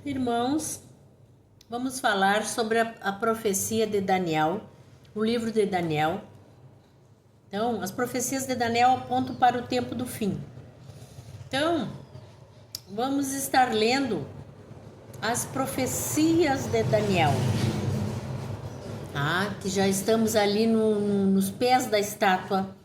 Irmãos, vamos falar sobre a profecia de Daniel, o livro de Daniel. Então, as profecias de Daniel apontam para o tempo do fim. Então, vamos estar lendo as profecias de Daniel, que já estamos ali nos pés da estátua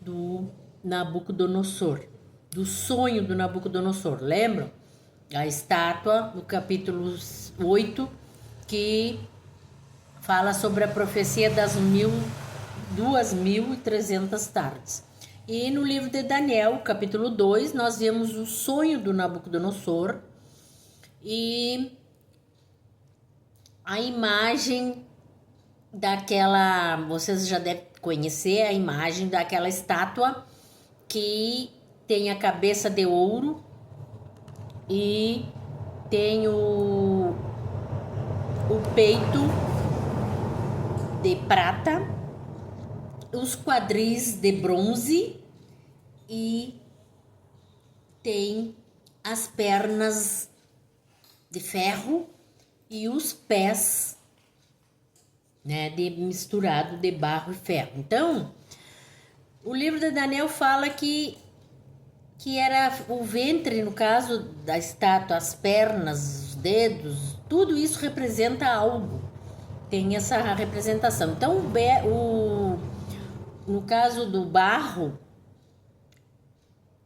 do Nabucodonosor, do sonho do Nabucodonosor, lembram? A estátua no capítulo 8, que fala sobre a profecia das 2.300 tardes. E no livro de Daniel, capítulo 2, nós vemos o sonho do Nabucodonosor e a imagem daquela, vocês já devem conhecer a imagem daquela estátua que tem a cabeça de ouro e tem o peito de prata, os quadris de bronze e tem as pernas de ferro e os pés, misturado de barro e ferro. Então, o livro de Daniel fala que era o ventre, no caso da estátua, as pernas, os dedos, tudo isso representa algo. Tem essa representação. Então, no caso do barro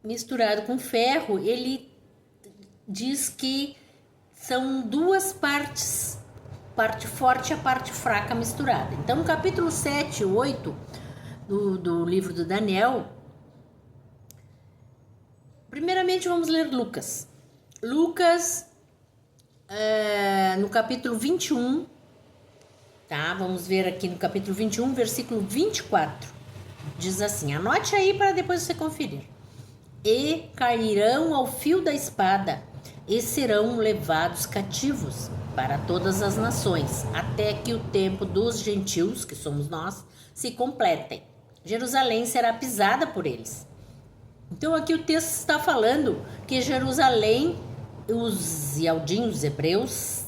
misturado com ferro, ele diz que são duas partes, parte forte e a parte fraca misturada. Então, no capítulo 7 e 8 do livro do Daniel, primeiramente vamos ler Lucas. Lucas, no capítulo 21, tá? Vamos ver aqui no capítulo 21, versículo 24. Diz assim, anote aí para depois você conferir. E cairão ao fio da espada e serão levados cativos para todas as nações, até que o tempo dos gentios, que somos nós, se completem. Jerusalém será pisada por eles. Então aqui o texto está falando que Jerusalém, os ialdinhos, os hebreus,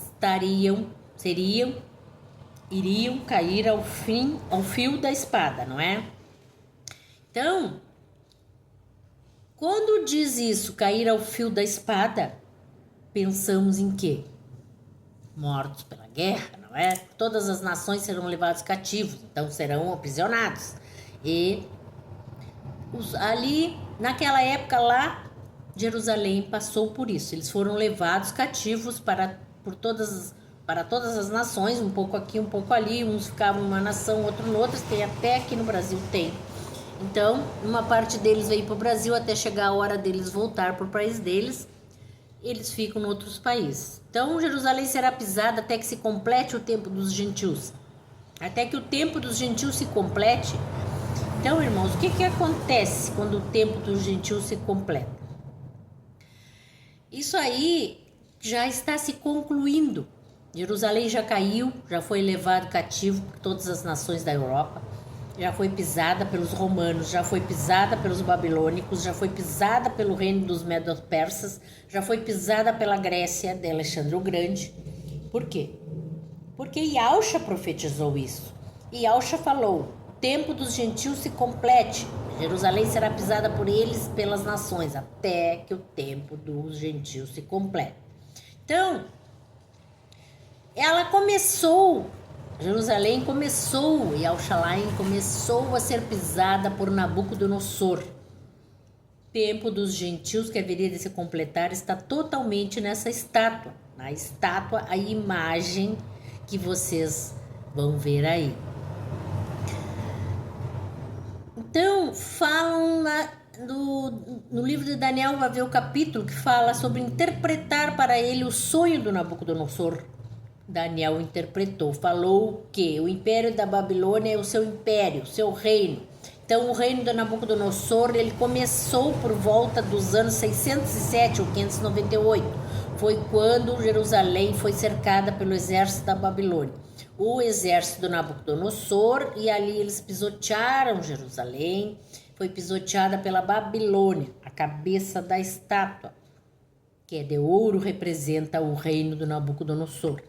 iriam cair ao fio da espada, não é? Então, quando diz isso, cair ao fio da espada, pensamos em quê? Mortos pela guerra, não é? Todas as nações serão levados cativos, então serão aprisionados. E ali, naquela época lá, Jerusalém passou por isso. Eles foram levados cativos para todas as nações, um pouco aqui, um pouco ali. Uns ficavam numa nação, outro noutra. Tem até aqui no Brasil tem. Então, uma parte deles veio para o Brasil até chegar a hora deles voltar para o país deles. Eles ficam em outros países. Então, Jerusalém será pisada até que se complete o tempo dos gentios. Até que o tempo dos gentios se complete. Então, irmãos, o que acontece quando o tempo dos gentios se completa? Isso aí já está se concluindo. Jerusalém já caiu, já foi levado cativo por todas as nações da Europa, já foi pisada pelos romanos, já foi pisada pelos babilônicos, já foi pisada pelo reino dos medo-persas, já foi pisada pela Grécia de Alexandre o Grande. Por quê? Porque Iausha profetizou isso. Iausha falou: o tempo dos gentios se complete, Jerusalém será pisada por eles, pelas nações, até que o tempo dos gentios se complete. Então, ela começou, Jerusalém começou, Yaushalayim começou a ser pisada por Nabucodonosor. O tempo dos gentios que haveria de se completar está totalmente nessa estátua. Na estátua, a imagem que vocês vão ver aí. Então, falam no livro de Daniel, vai ver o capítulo que fala sobre interpretar para ele o sonho do Nabucodonosor. Daniel interpretou, falou que o império da Babilônia é o seu império, o seu reino. Então, o reino do Nabucodonosor, ele começou por volta dos anos 607 ou 598. Foi quando Jerusalém foi cercada pelo exército da Babilônia. O exército do Nabucodonosor, e ali eles pisotearam Jerusalém, foi pisoteada pela Babilônia, a cabeça da estátua. que é de ouro, representa o reino do Nabucodonosor.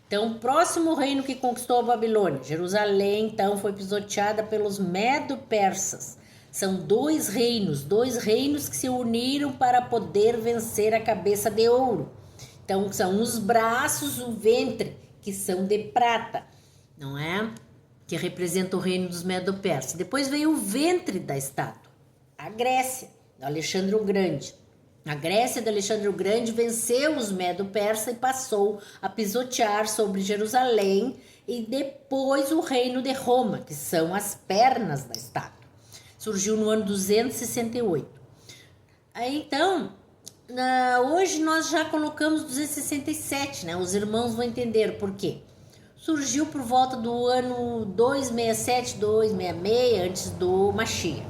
Então, o próximo reino que conquistou a Babilônia, Jerusalém, então, foi pisoteada pelos Medo-Persas. São dois reinos que se uniram para poder vencer a cabeça de ouro. Então, são os braços, o ventre, que são de prata, não é? Que representa o reino dos Medo-Persas. Depois veio o ventre da estátua, a Grécia, do Alexandre o Grande. A Grécia de Alexandre o Grande venceu os Medo-Persas e passou a pisotear sobre Jerusalém e depois o reino de Roma, que são as pernas da estátua. Surgiu no ano 268. Aí, então, hoje nós já colocamos 267, né? Os irmãos vão entender por quê. Surgiu por volta do ano 267, 266, antes do Mashiach.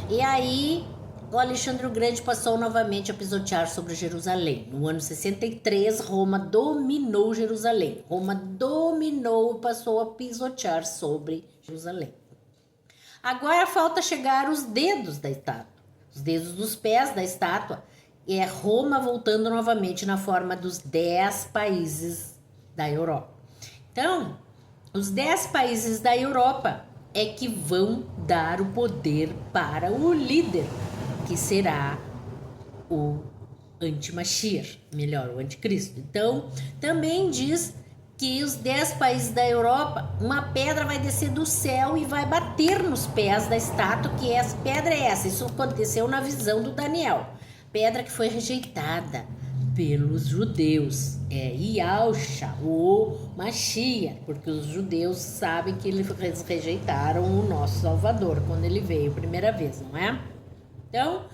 E aí o Alexandre o Grande passou novamente a pisotear sobre Jerusalém. No ano 63, Roma dominou Jerusalém. Roma dominou e passou a pisotear sobre Jerusalém. Agora falta chegar os dedos da estátua, os dedos dos pés da estátua. E é Roma voltando novamente na forma dos 10 países da Europa. Então, os 10 países da Europa é que vão dar o poder para o líder, que será o anti-Mashiach, melhor, o anticristo. Então, também diz que os 10 países da Europa, uma pedra vai descer do céu e vai bater nos pés da estátua, que essa pedra é essa. Isso aconteceu na visão do Daniel. Pedra que foi rejeitada pelos judeus, Yahusha, o Mashiach, porque os judeus sabem que eles rejeitaram o nosso Salvador quando ele veio a primeira vez, não é? Então,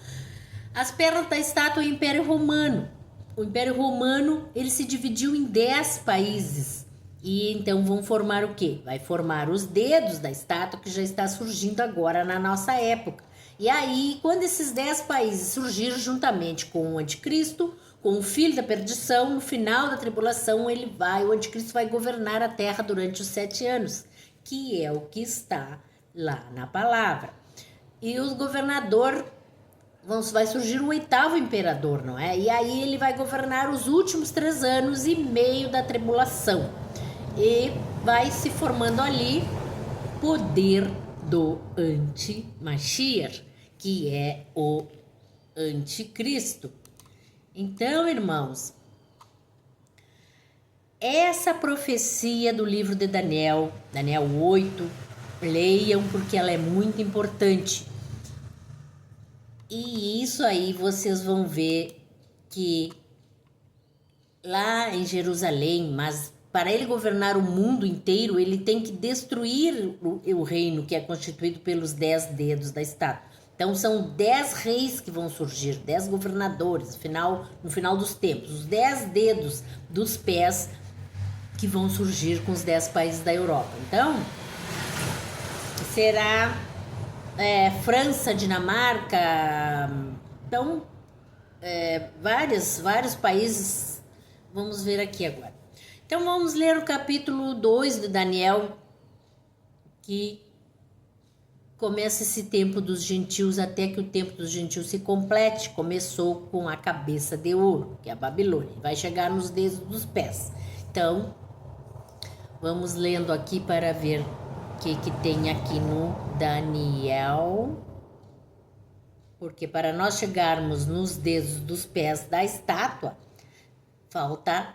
as pernas da estátua do Império Romano. O Império Romano, ele se dividiu em 10 países. E então vão formar o quê? Vai formar os dedos da estátua, que já está surgindo agora na nossa época. E aí, quando esses 10 países surgiram juntamente com o anticristo, com o filho da perdição, no final da tribulação, o anticristo vai governar a terra durante os 7 anos, que é o que está lá na palavra. E o governador, vai surgir o 8º imperador, não é? E aí ele vai governar os últimos 3 anos e meio da tribulação. E vai se formando ali poder do anti-Mashiach, que é o anticristo. Então, irmãos, essa profecia do livro de Daniel, Daniel 8, leiam porque ela é muito importante. E isso aí vocês vão ver que lá em Jerusalém, mas para ele governar o mundo inteiro, ele tem que destruir o reino que é constituído pelos 10 dedos da estátua. Então são 10 reis que vão surgir, 10 governadores, no final dos tempos. Os 10 dedos dos pés que vão surgir com os 10 países da Europa. Então, será França, Dinamarca, então vários países. Vamos ver aqui agora. Então vamos ler o capítulo 2 de Daniel, que começa esse tempo dos gentios até que o tempo dos gentios se complete. Começou com a cabeça de ouro, que é a Babilônia, vai chegar nos dedos dos pés. Então vamos lendo aqui para ver o que tem aqui no Daniel, porque para nós chegarmos nos dedos dos pés da estátua, falta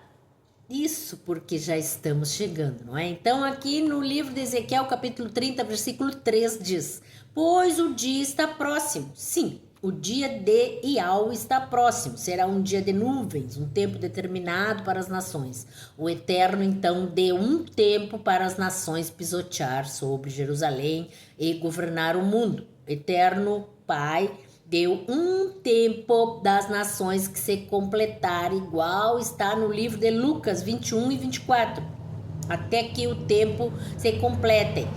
isso, porque já estamos chegando, não é? Então aqui no livro de Ezequiel, capítulo 30, versículo 3 diz: pois o dia está próximo. Sim, o dia de Iau está próximo. Será um dia de nuvens, um tempo determinado para as nações. O Eterno então deu um tempo para as nações pisotear sobre Jerusalém e governar o mundo. Eterno Pai deu um tempo das nações que se completar, igual está no livro de Lucas 21 e 24, até que o tempo se complete.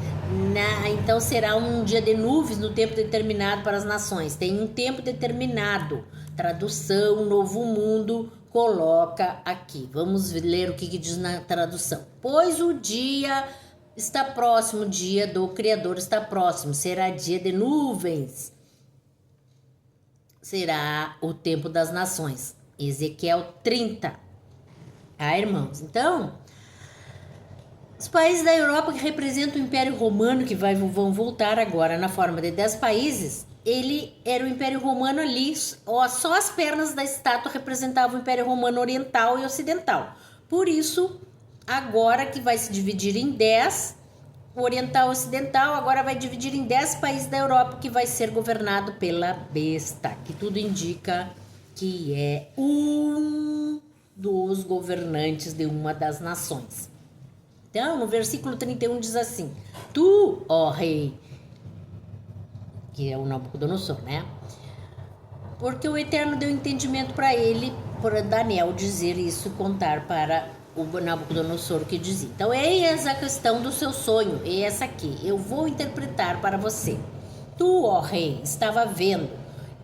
Então será um dia de nuvens no tempo determinado para as nações. Tem um tempo determinado. Tradução Novo Mundo coloca aqui. Vamos ler o que diz na tradução. Pois o dia está próximo, o dia do Criador está próximo. Será dia de nuvens. Será o tempo das nações. Ezequiel 30. Tá, irmãos? Então, os países da Europa que representam o Império Romano, que vão voltar agora na forma de 10 países, ele era o Império Romano ali, só as pernas da estátua representavam o Império Romano Oriental e Ocidental. Por isso, agora que vai se dividir em 10, o Oriental e Ocidental agora vai dividir em 10 países da Europa, que vai ser governado pela besta, que tudo indica que é um dos governantes de uma das nações. Então, no versículo 31 diz assim: Tu, ó rei, que é o Nabucodonosor, né? Porque o Eterno deu entendimento para ele, para Daniel dizer isso e contar para o Nabucodonosor o que dizia. Então, eis a questão do seu sonho, e essa aqui, eu vou interpretar para você. Tu, ó rei, estava vendo,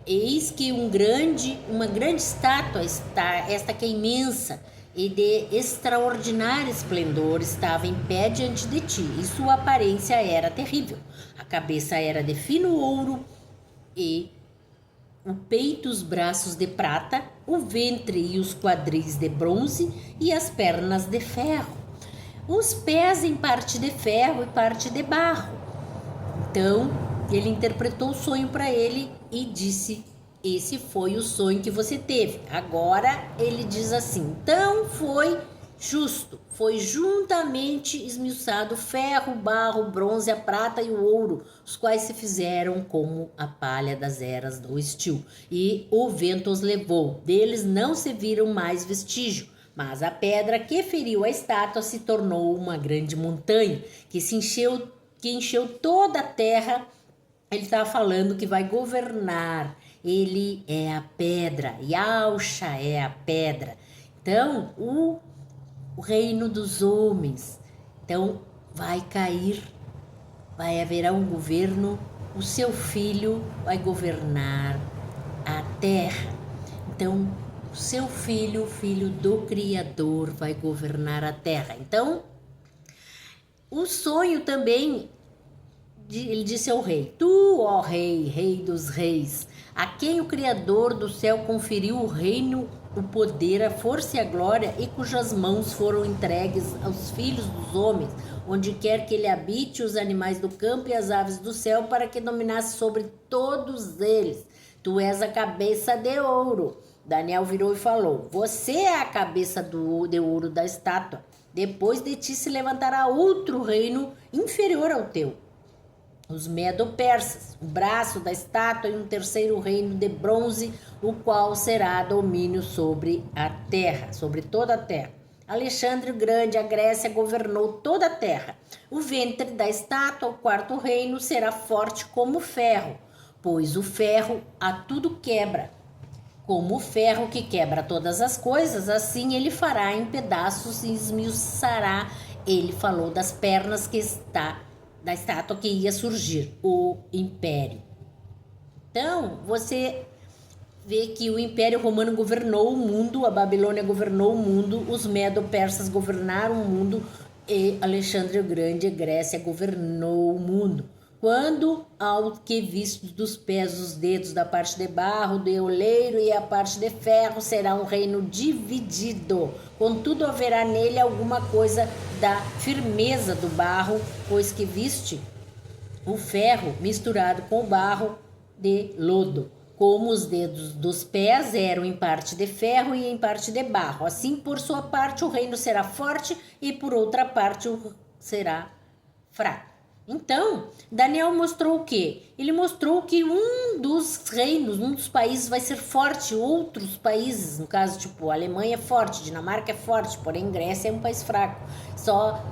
eis que uma grande estátua, esta que é imensa, e de extraordinário esplendor, estava em pé diante de ti, e sua aparência era terrível. A cabeça era de fino ouro, e o peito e os braços de prata, o ventre e os quadris de bronze, e as pernas de ferro, os pés em parte de ferro e parte de barro. Então, ele interpretou o sonho para ele e disse: esse foi o sonho que você teve. Agora ele diz assim: então foi justo, foi juntamente esmiuçado ferro, barro, bronze, a prata e o ouro, os quais se fizeram como a palha das eras do estio, e o vento os levou, deles não se viram mais vestígio. Mas a pedra que feriu a estátua se tornou uma grande montanha, que encheu toda a terra. Ele estava falando que vai governar. Ele é a pedra, Yahusha é a pedra. Então, o reino dos homens. Então, vai cair, vai haver um governo, o seu filho vai governar a terra. Então, o seu filho, filho do Criador, vai governar a terra. Então, o sonho também, ele disse ao rei: Tu, ó rei, rei dos reis, a quem o Criador do céu conferiu o reino, o poder, a força e a glória, e cujas mãos foram entregues aos filhos dos homens, onde quer que ele habite, os animais do campo e as aves do céu, para que dominasse sobre todos eles. Tu és a cabeça de ouro. Daniel virou e falou: Você é a cabeça de ouro da estátua. Depois de ti se levantará outro reino inferior ao teu, os medo-persas, o braço da estátua, e um terceiro reino de bronze, o qual será domínio sobre a terra, sobre toda a terra. Alexandre o Grande, a Grécia, governou toda a terra. O ventre da estátua, o quarto reino, será forte como o ferro, pois o ferro a tudo quebra. Como o ferro que quebra todas as coisas, assim ele fará em pedaços e esmiuçará. Ele falou das pernas da estátua que ia surgir, o império. Então, você vê que o Império Romano governou o mundo, a Babilônia governou o mundo, os medo-persas governaram o mundo e Alexandre o Grande, a Grécia, governou o mundo. Quando ao que vistos dos pés os dedos da parte de barro, de oleiro e a parte de ferro, será um reino dividido. Contudo, haverá nele alguma coisa da firmeza do barro, pois que viste o ferro misturado com o barro de lodo. Como os dedos dos pés eram em parte de ferro e em parte de barro. Assim, por sua parte, o reino será forte e por outra parte será fraco. Então, Daniel mostrou o quê? Ele mostrou que um dos reinos, um dos países vai ser forte, outros países, no caso, tipo, a Alemanha é forte, Dinamarca é forte, porém Grécia é um país fraco. Só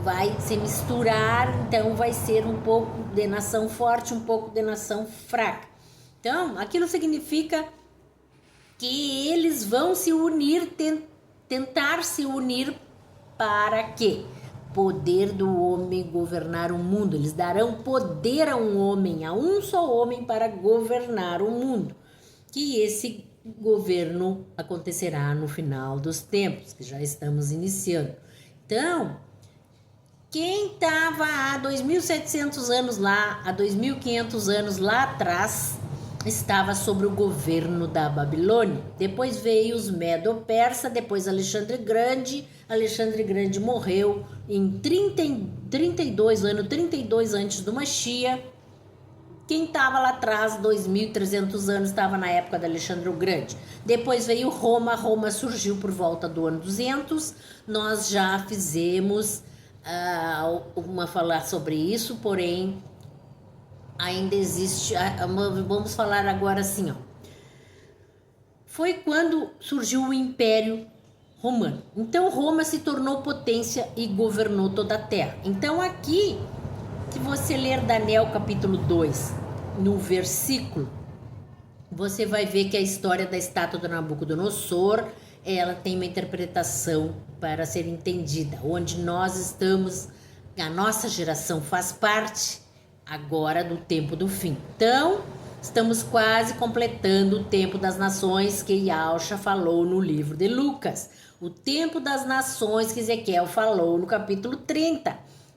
vai se misturar, então vai ser um pouco de nação forte, um pouco de nação fraca. Então, aquilo significa que eles vão se unir, tentar se unir para quê? Poder do homem governar o mundo. Eles darão poder a um homem, a um só homem, para governar o mundo. Que esse governo acontecerá no final dos tempos, que já estamos iniciando. Então, quem estava há 2.700 anos lá, há 2.500 anos lá atrás, estava sobre o governo da Babilônia. Depois veio os Medo-Persa, depois Alexandre Grande. Alexandre Grande morreu em 32 antes do Machia. Quem estava lá atrás, 2.300 anos, estava na época de Alexandre o Grande. Depois veio Roma. Roma surgiu por volta do ano 200. Nós já fizemos falar sobre isso, porém ainda existe. Vamos falar agora assim, ó. Foi quando surgiu o Império Romano. Então Roma se tornou potência e governou toda a terra. Então aqui, se você ler Daniel capítulo 2, no versículo, você vai ver que a história da estátua do Nabucodonosor, ela tem uma interpretação para ser entendida, onde nós estamos, a nossa geração faz parte agora do tempo do fim. Então, estamos quase completando o tempo das nações que Yahshua falou no livro de Lucas. O tempo das nações que Ezequiel falou no capítulo 30.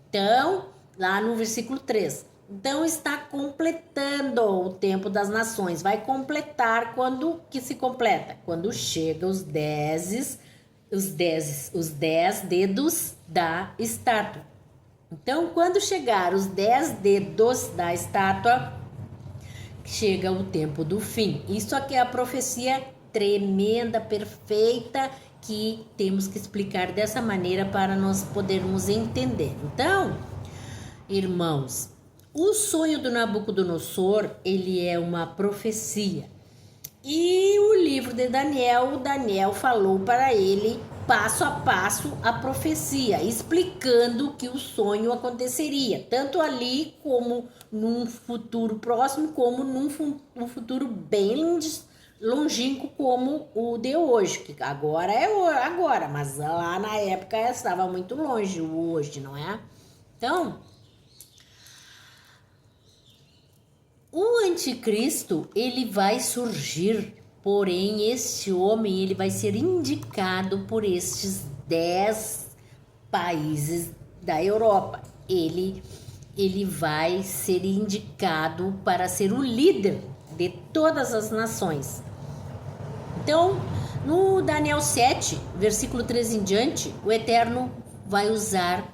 Então, lá no versículo 3. Então, está completando o tempo das nações. Vai completar quando que se completa? Quando chega os 10 dedos da estátua. Então, quando chegar os 10 dedos da estátua, chega o tempo do fim. Isso aqui é a profecia tremenda, perfeita, que temos que explicar dessa maneira para nós podermos entender. Então, irmãos, o sonho do Nabucodonosor, ele é uma profecia. E o livro de Daniel falou para ele, passo a passo, a profecia, explicando que o sonho aconteceria, tanto ali como num futuro próximo, como num futuro bem longínquo como o de hoje, que agora é agora, mas lá na época estava muito longe o hoje, não é? Então, o anticristo, ele vai surgir, porém este homem, ele vai ser indicado por estes 10 países da Europa. Ele vai ser indicado para ser o líder de todas as nações. Então, no Daniel 7, versículo 13 em diante, o Eterno vai usar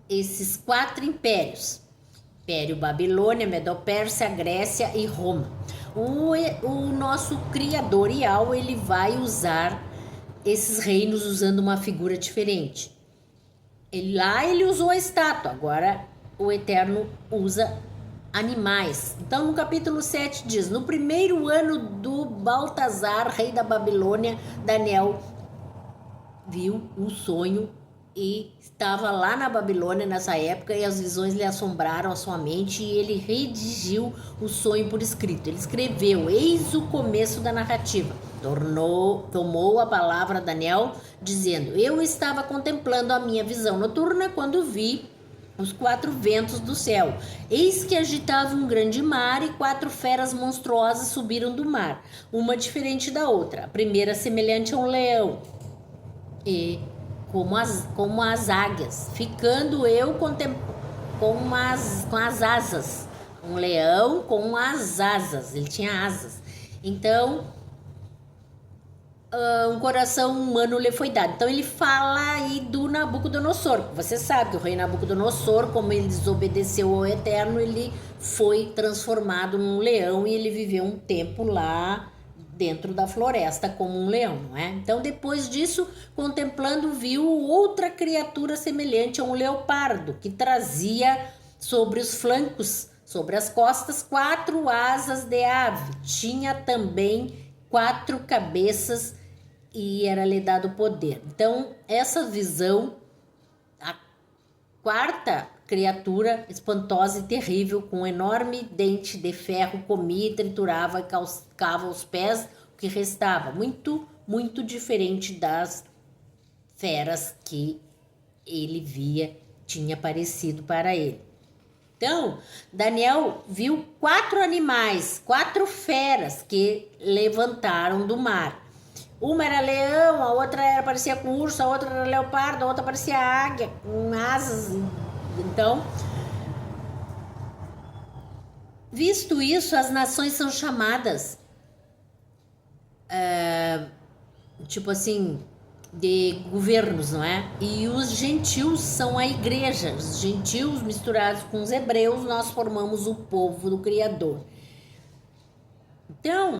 esses 4 impérios. Império Babilônia, Medo-Pérsia, Grécia e Roma. O nosso Criador Yahweh, ele vai usar esses reinos usando uma figura diferente. Ele usou a estátua, agora o Eterno usa animais. Então no capítulo 7 diz: no primeiro ano do Baltazar, rei da Babilônia, Daniel viu um sonho e estava lá na Babilônia nessa época, e as visões lhe assombraram a sua mente, e ele redigiu o sonho por escrito. Ele escreveu, eis o começo da narrativa. Tomou a palavra Daniel, dizendo: eu estava contemplando a minha visão noturna quando vi os 4 ventos do céu. Eis que agitava um grande mar, e 4 feras monstruosas subiram do mar, uma diferente da outra. A primeira semelhante a um leão, e como as águias, ficando eu com as asas. Um leão com as asas, ele tinha asas. Então, um coração humano lhe foi dado. Então ele fala aí do Nabucodonosor. Você sabe que o rei Nabucodonosor, como ele desobedeceu ao Eterno, ele foi transformado num leão, e ele viveu um tempo lá dentro da floresta como um leão, não é? Então, depois disso, contemplando, viu outra criatura semelhante a um leopardo, que trazia sobre os flancos, sobre as costas, 4 asas de ave. Tinha também 4 cabeças, e era-lhe dado poder. Então, essa visão, a 4ª criatura espantosa e terrível, com um enorme dente de ferro, comia e triturava e calcava os pés, o que restava. Muito, muito diferente das feras que ele via, tinha aparecido para ele. Então, Daniel viu 4 animais, 4 feras que levantaram do mar. Uma era leão, a outra parecia com urso, a outra era leopardo, a outra parecia águia, com asas. Então, Visto isso, as nações são chamadas, tipo assim, de governos, não é? E os gentios são a igreja. Os gentios misturados com os hebreus, nós formamos o povo do Criador. Então,